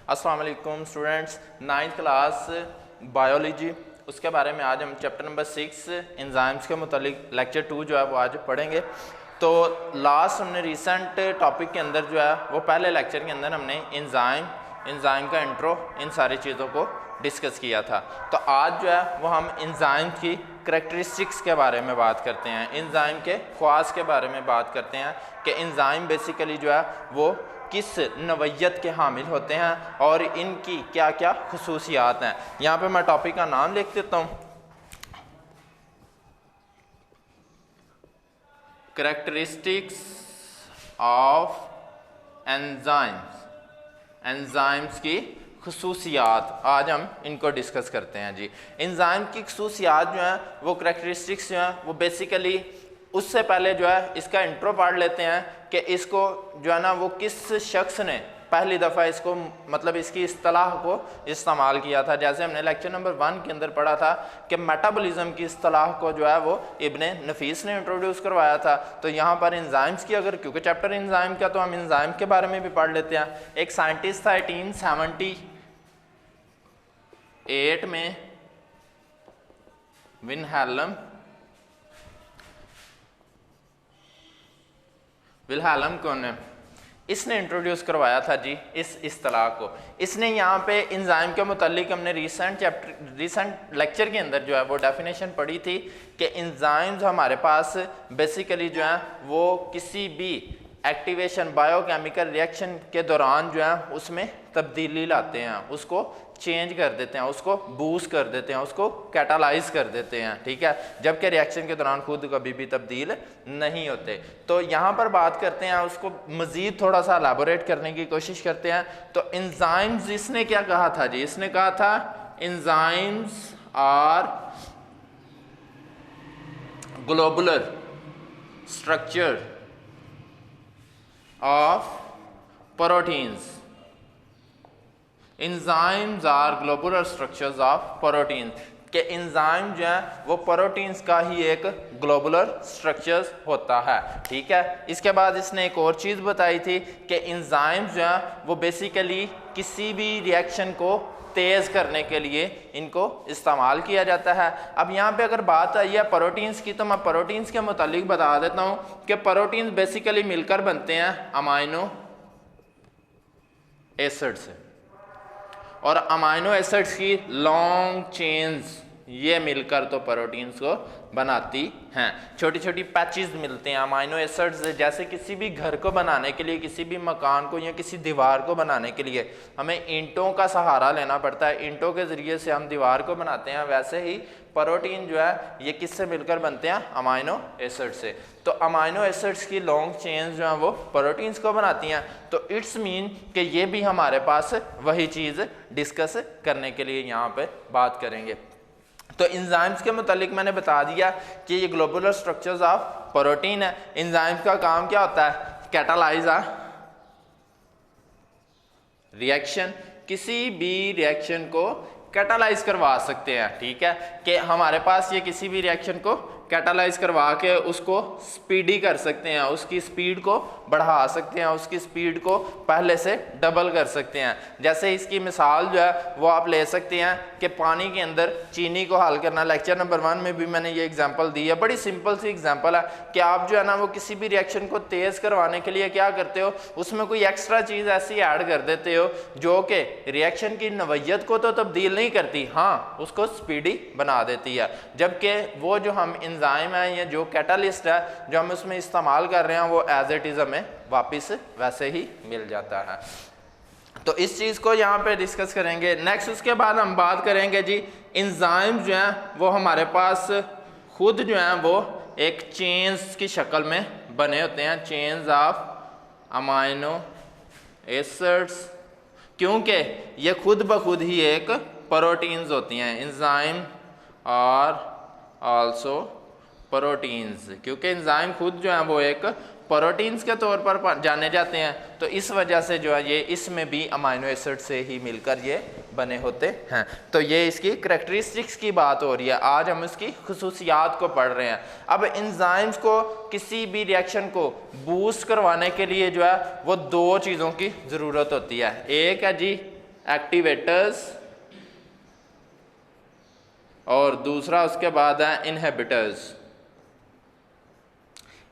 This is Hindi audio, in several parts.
अस्सलाम वालेकुम स्टूडेंट्स, 9th क्लास बायोलॉजी उसके बारे में आज हम चैप्टर नंबर 6 एंजाइम्स के मुतालिक लेक्चर 2 जो है वो आज पढ़ेंगे। तो लास्ट हमने रिसेंट टॉपिक के अंदर जो है वो पहले लेक्चर के अंदर हमने एंजाइम का इंट्रो इन सारी चीज़ों को डिस्कस किया था। तो आज जो है वो हम एंजाइम की करैक्टरिस्टिक्स के बारे में बात करते हैं, एंजाइम के ख्वास के बारे में बात करते हैं कि एंजाइम बेसिकली जो है वो किस नवैयत के हामिल होते हैं और इनकी क्या क्या खुसूसियात हैं। यहाँ पे मैं टॉपिक का नाम लिख देता हूँ, करैक्टरिस्टिक्स ऑफ एंजाइम्स, एंजाइम्स की खुसूसियात। आज हम इनको डिस्कस करते हैं जी। एंजाइम की खुसूसियात जो हैं वो करैक्टरिस्टिक्स जो हैं वो बेसिकली उससे पहले जो है इसका इंट्रो पढ़ लेते हैं कि इसको जो है ना वो किस शख्स ने पहली दफ़ा इसको मतलब इसकी इस्तिलाह को इस्तेमाल किया था। जैसे हमने लेक्चर नंबर 1 के अंदर पढ़ा था कि मेटाबॉलिज्म की इस्तिलाह को जो है वो इब्ने नफीस ने इंट्रोड्यूस करवाया था। तो यहाँ पर एंजाइम्स की अगर क्योंकि चैप्टर एंजाइम का तो हम एंजाइम के बारे में भी पढ़ लेते हैं। एक साइंटिस्ट था 1878 में, विल्हेल्म कॉन्न, इसने इंट्रोड्यूस करवाया था जी इस इस्तिलाह को। इसने यहाँ पे एंजाइम के मुतालिक हमने रिसेंट लेक्चर के अंदर जो है वो डेफिनेशन पढ़ी थी कि एंजाइम्स हमारे पास बेसिकली जो है वो किसी भी एक्टिवेशन बायोकेमिकल रिएक्शन के दौरान जो है उसमें तब्दीली लाते हैं, उसको चेंज कर देते हैं, उसको बूस्ट कर देते हैं, उसको कैटालाइज कर देते हैं, ठीक है, जबकि रिएक्शन के दौरान खुद कभी भी तब्दील नहीं होते। तो यहाँ पर बात करते हैं, उसको मज़ीद थोड़ा सा एलैबोरेट करने की कोशिश करते हैं। तो एंजाइम्स इसने क्या कहा था जी, इसने कहा था enzymes are globular structure of proteins. Enzymes are globular structures of proteins के एंजाइम जो है वो प्रोटीन्स का ही एक ग्लोबुलर स्ट्रक्चर्स होता है, ठीक है। इसके बाद इसने एक और चीज़ बताई थी कि एंजाइम्स जो है वो बेसिकली किसी भी रिएक्शन को तेज़ करने के लिए इनको इस्तेमाल किया जाता है। अब यहाँ पे अगर बात आई है प्रोटीन्स की, तो मैं प्रोटीन्स के मुतालिक बता देता हूँ कि प्रोटीन्स बेसिकली मिलकर बनते हैं अमाइनो एसिड से, और अमाइनो एसिड्स की लॉन्ग चेन्स ये मिलकर तो प्रोटीन्स को बनाती हैं। छोटी छोटी पैचेस मिलते हैं अमाइनो एसिड्स। जैसे किसी भी घर को बनाने के लिए, किसी भी मकान को या किसी दीवार को बनाने के लिए हमें ईंटों का सहारा लेना पड़ता है, ईंटों के ज़रिए से हम दीवार को बनाते हैं, वैसे ही प्रोटीन जो है ये किससे मिलकर बनते हैं, अमाइनो एसिड से। तो अमाइनो एसिड्स की लॉन्ग चेन्स जो हैं वो प्रोटीन्स को बनाती हैं। तो इट्स मीन कि ये भी हमारे पास वही चीज़ डिस्कस करने के लिए यहाँ पे बात करेंगे। तो एंजाइम्स के मुतालिक मैंने बता दिया कि ये ग्लोबुलर स्ट्रक्चर्स ऑफ प्रोटीन है। एंजाइम्स का काम क्या होता है, कैटालाइज रिएक्शन, किसी भी रिएक्शन को कैटालाइज करवा सकते हैं, ठीक है, कि हमारे पास ये किसी भी रिएक्शन को कैटालाइज करवा के उसको स्पीडी कर सकते हैं, उसकी स्पीड को बढ़ा सकते हैं, उसकी स्पीड को पहले से डबल कर सकते हैं। जैसे इसकी मिसाल जो है वो आप ले सकते हैं कि पानी के अंदर चीनी को हल करना। लेक्चर नंबर 1 में भी मैंने ये एग्जांपल दी है, बड़ी सिंपल सी एग्जांपल है कि आप जो है ना वो किसी भी रिएक्शन को तेज़ करवाने के लिए क्या करते हो, उसमें कोई एक्स्ट्रा चीज़ ऐसी ऐड कर देते हो जो कि रिएक्शन की नवैयत को तो तब्दील नहीं करती, हाँ उसको स्पीडी बना देती है। जबकि वो जो हम एंजाइम है या जो कैटालिस्ट है जो हम उसमें इस्तेमाल कर रहे हैं वो एज इट इज़ हमें वापस वैसे ही मिल जाता है। तो इस चीज़ को यहाँ पे डिस्कस करेंगे। नेक्स्ट उसके बाद हम बात करेंगे जी एंजाइम जो हैं वो हमारे पास खुद जो हैं वो एक चेन्स की शक्ल में बने होते हैं, चेन्स ऑफ अमाइनो एसिड्स, क्योंकि ये खुद ब खुद ही एक प्रोटीन्स होती हैं। एंजाइम और आल्सो प्रोटीन्स, क्योंकि एंजाइम खुद जो है वो एक प्रोटीन्स के तौर पर जाने जाते हैं, तो इस वजह से जो है ये इसमें भी अमाइनो एसिड से ही मिलकर ये बने होते हैं। तो ये इसकी करैक्टरिस्टिक्स की बात हो रही है, आज हम इसकी खुसूसियात को पढ़ रहे हैं। अब एंजाइम्स को किसी भी रिएक्शन को बूस्ट करवाने के लिए जो है वो दो चीज़ों की ज़रूरत होती है। एक है जी एक्टिवेटर्स और दूसरा उसके बाद है इनहिबिटर्स।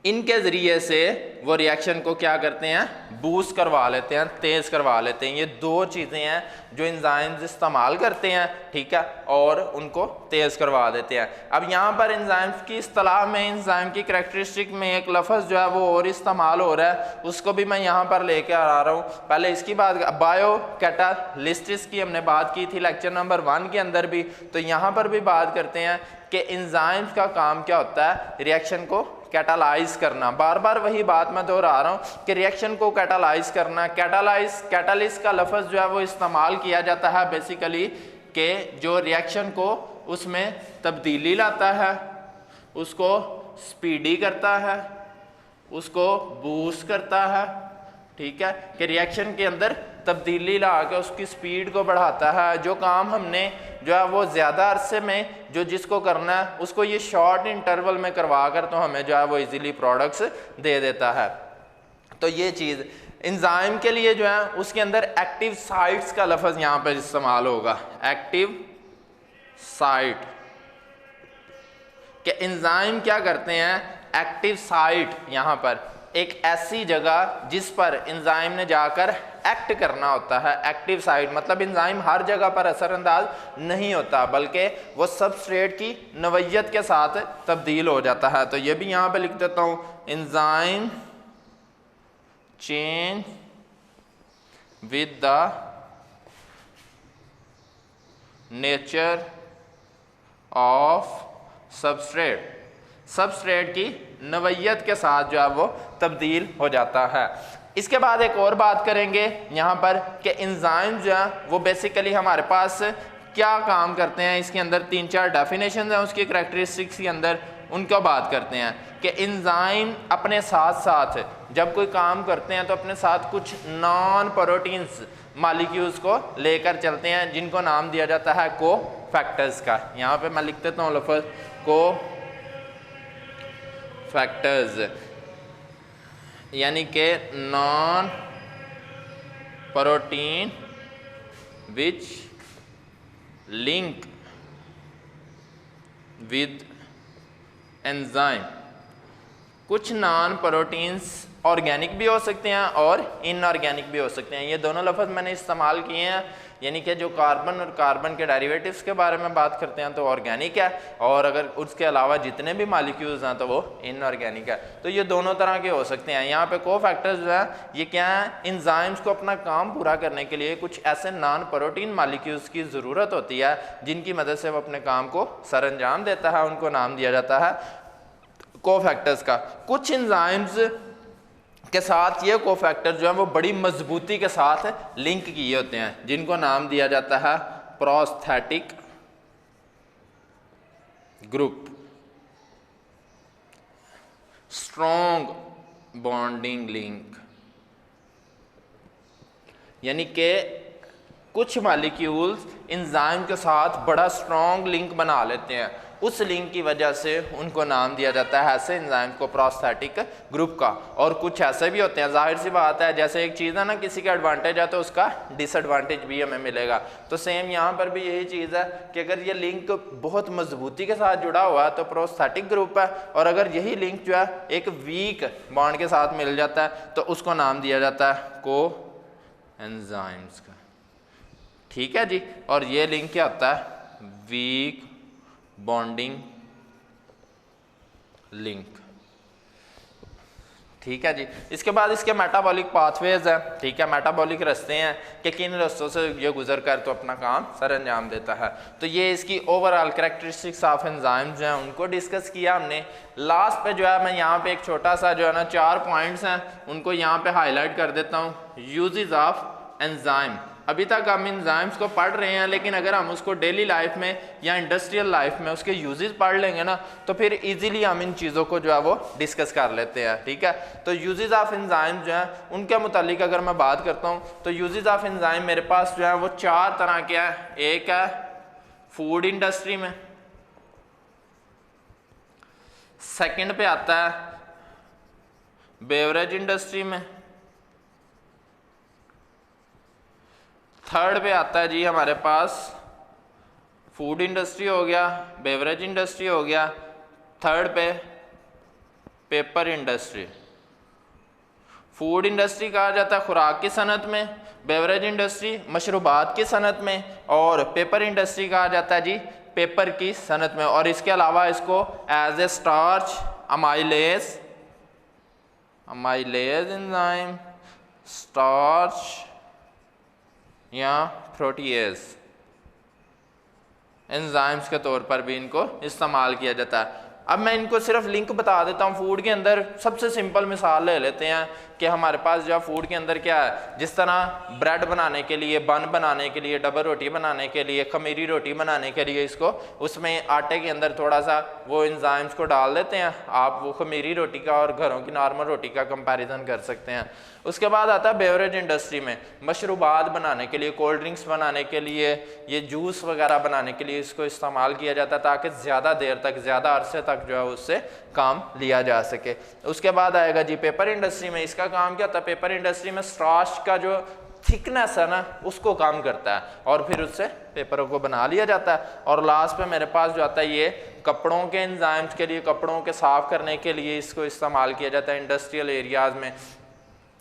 इनके ज़रिए से वो रिएक्शन को क्या करते हैं, बूस्ट करवा लेते हैं, तेज़ करवा लेते हैं। ये दो चीज़ें हैं जो एंजाइम्स इस्तेमाल करते हैं, ठीक है, और उनको तेज़ करवा देते हैं। अब यहाँ पर एंजाइम्स की इस्तिलाह में, एंजाइम की करैक्टरिस्टिक में एक लफ्ज़ जो है वो और इस्तेमाल हो रहा है, उसको भी मैं यहाँ पर लेकर आ रहा हूँ। पहले इसकी बात, बायो कैटालिसिस की हमने बात की थी लेक्चर नंबर 1 के अंदर भी, तो यहाँ पर भी बात करते हैं कि एंजाइम्स का काम क्या होता है, रिएक्शन को कैटालाइज करना। बार बार वही बात मैं दोहरा रहा हूँ कि रिएक्शन को कैटालाइज करना। कैटालिस्ट का लफ्ज़ जो है वो इस्तेमाल किया जाता है बेसिकली कि जो रिएक्शन को उसमें तब्दीली लाता है, उसको स्पीडी करता है, उसको बूस्ट करता है, ठीक है, कि रिएक्शन के अंदर तब्दीली ला के उसकी स्पीड को बढ़ाता है। जो काम हमने जो है वो ज़्यादा अरसे में जो जिसको करना है उसको ये शॉर्ट इंटरवल में करवा कर तो हमें जो है वो इजीली प्रोडक्ट्स दे देता है। तो ये चीज़ एंजाइम के लिए जो है उसके अंदर एक्टिव साइट्स का लफ्ज़ यहाँ पर इस्तेमाल होगा। एक्टिव साइट कि एंजाइम क्या करते हैं, एक्टिव साइट यहाँ पर एक ऐसी जगह जिस पर एंजाइम ने जाकर एक्ट करना होता है। एक्टिव साइट मतलब एंजाइम हर जगह पर असरअंदाज नहीं होता, बल्कि वो सबस्ट्रेट की नवैयत के साथ तब्दील हो जाता है। तो ये भी यहाँ पे लिख देता हूँ, enzyme change with the nature of substrate. Substrate की नवैयत के साथ जो है वो तब्दील हो जाता है। इसके बाद एक और बात करेंगे यहाँ पर कि एंजाइम जो है वो बेसिकली हमारे पास क्या काम करते हैं। इसके अंदर 3-4 डेफिनेशन हैं उसकी करैक्टरिस्टिक्स के अंदर, उनको बात करते हैं कि एंजाइम अपने साथ साथ जब कोई काम करते हैं तो अपने साथ कुछ नॉन प्रोटीन्स मॉलिक्यूल्स को लेकर चलते हैं, जिनको नाम दिया जाता है को फैक्टर्स का। यहाँ पे मैं लिख देता हूँ लफ्ज़ को फैक्टर्स, यानी कि non protein which link with enzyme. कुछ नॉन प्रोटीन्स ऑर्गेनिक भी हो सकते हैं और इनऑर्गेनिक भी हो सकते हैं। ये दोनों लफ्ज़ मैंने इस्तेमाल किए हैं, यानी कि जो कार्बन और कार्बन के डेरिवेटिव्स के बारे में बात करते हैं तो ऑर्गेनिक है, और अगर उसके अलावा जितने भी मॉलिक्यूल्स हैं तो वो इनऑर्गेनिक है। तो ये दोनों तरह के हो सकते हैं। यहाँ पे को फैक्टर्स जो है ये क्या है, एंजाइम्स को अपना काम पूरा करने के लिए कुछ ऐसे नॉन प्रोटीन मॉलिक्यूल्स की ज़रूरत होती है जिनकी मदद से वो अपने काम को सरअंजाम देता है, उनको नाम दिया जाता है को फैक्टर्स का। कुछ एंजाइम्स के साथ ये कोफैक्टर जो है वो बड़ी मजबूती के साथ लिंक किए होते हैं, जिनको नाम दिया जाता है prosthetic group, strong bonding link. यानी कि कुछ मॉलिक्यूल्स एंजाइम के साथ बड़ा स्ट्रॉन्ग लिंक बना लेते हैं, उस लिंक की वजह से उनको नाम दिया जाता है ऐसे एंजाइम को प्रोस्थेटिक ग्रुप का। और कुछ ऐसे भी होते हैं, जाहिर सी बात है, जैसे एक चीज़ है ना, किसी का एडवांटेज है तो उसका डिसएडवांटेज भी हमें मिलेगा। तो सेम यहाँ पर भी यही चीज़ है कि अगर ये लिंक बहुत मजबूती के साथ जुड़ा हुआ है तो प्रोस्थेटिक ग्रुप है, और अगर यही लिंक जो है एक वीक बॉन्ड के साथ मिल जाता है तो उसको नाम दिया जाता है को एंजाइम्स का। ठीक है जी। और ये लिंक क्या होता है, वीक बॉन्डिंग लिंक। ठीक है जी। इसके बाद इसके मेटाबॉलिक पाथवेज है, ठीक है, मेटाबॉलिक रास्ते हैं कि किन रास्तों से ये गुजर कर तो अपना काम सर अंजाम देता है। तो ये इसकी ओवरऑल कैरेक्टरिस्टिक्स ऑफ एंजाइम जो हैं उनको डिस्कस किया हमने। लास्ट पे जो है मैं यहाँ पे एक छोटा सा जो है ना 4 पॉइंट्स हैं उनको यहाँ पे हाईलाइट कर देता हूँ। यूजेस ऑफ एंजाइम, अभी तक हम एंजाइम्स को पढ़ रहे हैं, लेकिन अगर हम उसको डेली लाइफ में या इंडस्ट्रियल लाइफ में उसके यूजेस पढ़ लेंगे ना तो फिर इजीली हम इन चीज़ों को जो है वो डिस्कस कर लेते हैं। ठीक है। तो यूजेस ऑफ एंजाइम जो है उनके मुतालिक अगर मैं बात करता हूँ तो यूजेस ऑफ एंजाइम मेरे पास जो है वो 4 तरह के हैं। एक है फूड इंडस्ट्री में, सेकंड पे आता है बेवरेज इंडस्ट्री में, थर्ड पे आता है जी हमारे पास फूड इंडस्ट्री हो गया, बेवरेज इंडस्ट्री हो गया, थर्ड पे पेपर इंडस्ट्री। फूड इंडस्ट्री कहा जाता है खुराक की सनत में, बेवरेज इंडस्ट्री मशरूबात की सनत में, और पेपर इंडस्ट्री कहा जाता है जी पेपर की सनत में। और इसके अलावा इसको as a starch, amylase enzyme, starch या प्रोटीएज एंजाइम्स के तौर पर भी इनको इस्तेमाल किया जाता है। अब मैं इनको सिर्फ लिंक बता देता हूँ। फूड के अंदर सबसे सिंपल मिसाल ले लेते हैं कि हमारे पास जो फूड के अंदर क्या है, जिस तरह ब्रेड बनाने के लिए, बन बनाने के लिए, डबल रोटी बनाने के लिए, खमीरी रोटी बनाने के लिए इसको उसमें आटे के अंदर थोड़ा सा वो एंजाइम्स को डाल देते हैं। आप वो खमीरी रोटी का और घरों की नॉर्मल रोटी का कंपैरिजन कर सकते हैं। उसके बाद आता है बेवरेज इंडस्ट्री में मशरूबात बनाने के लिए, कोल्ड ड्रिंक्स बनाने के लिए, ये जूस वगैरह बनाने के लिए इसको इस्तेमाल किया जाता है ताकि ज़्यादा देर तक, ज़्यादा अरसे तक जो है उससे काम लिया जा सके। उसके बाद आएगा जी पेपर इंडस्ट्री में। इसका काम क्या होता है, पेपर इंडस्ट्री में स्टार्च का जो थिकनेस है ना उसको काम करता है और फिर उससे पेपरों को बना लिया जाता है। और लास्ट पे मेरे पास जो आता है ये कपड़ों के एंजाइम्स के लिए, कपड़ों के साफ करने के लिए इसको इस्तेमाल किया जाता है इंडस्ट्रियल एरियाज में।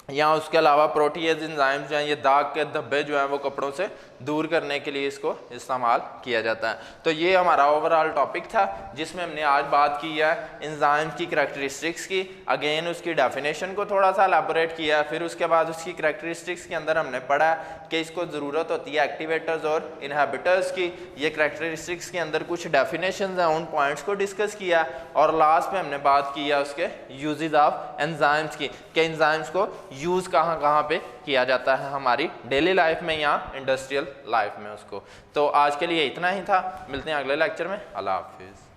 या उसके अलावा प्रोटीएज एंजाइम्स जो हैं, ये दाग के धब्बे जो हैं वो कपड़ों से दूर करने के लिए इसको इस्तेमाल किया जाता है। तो ये हमारा ओवरऑल टॉपिक था जिसमें हमने आज बात की है एंजाइम की करैक्टरिस्टिक्स की। अगेन उसकी डेफिनेशन को थोड़ा सा एलैबोरेट किया, फिर उसके बाद उसकी करैक्टरिस्टिक्स के अंदर हमने पढ़ा कि इसको ज़रूरत होती है एक्टिवेटर्स और इनहिबिटर्स की। ये करैक्टरिस्टिक्स के अंदर कुछ डेफिनेशंस हैं, उन पॉइंट्स को डिस्कस किया। और लास्ट में हमने बात की है उसके यूजेस ऑफ एंजाइम्स की, कि एंजाइम्स को यूज़ कहाँ कहाँ पे किया जाता है हमारी डेली लाइफ में या इंडस्ट्रियल लाइफ में उसको। तो आज के लिए इतना ही था, मिलते हैं अगले लेक्चर में। अल्लाह हाफिज़।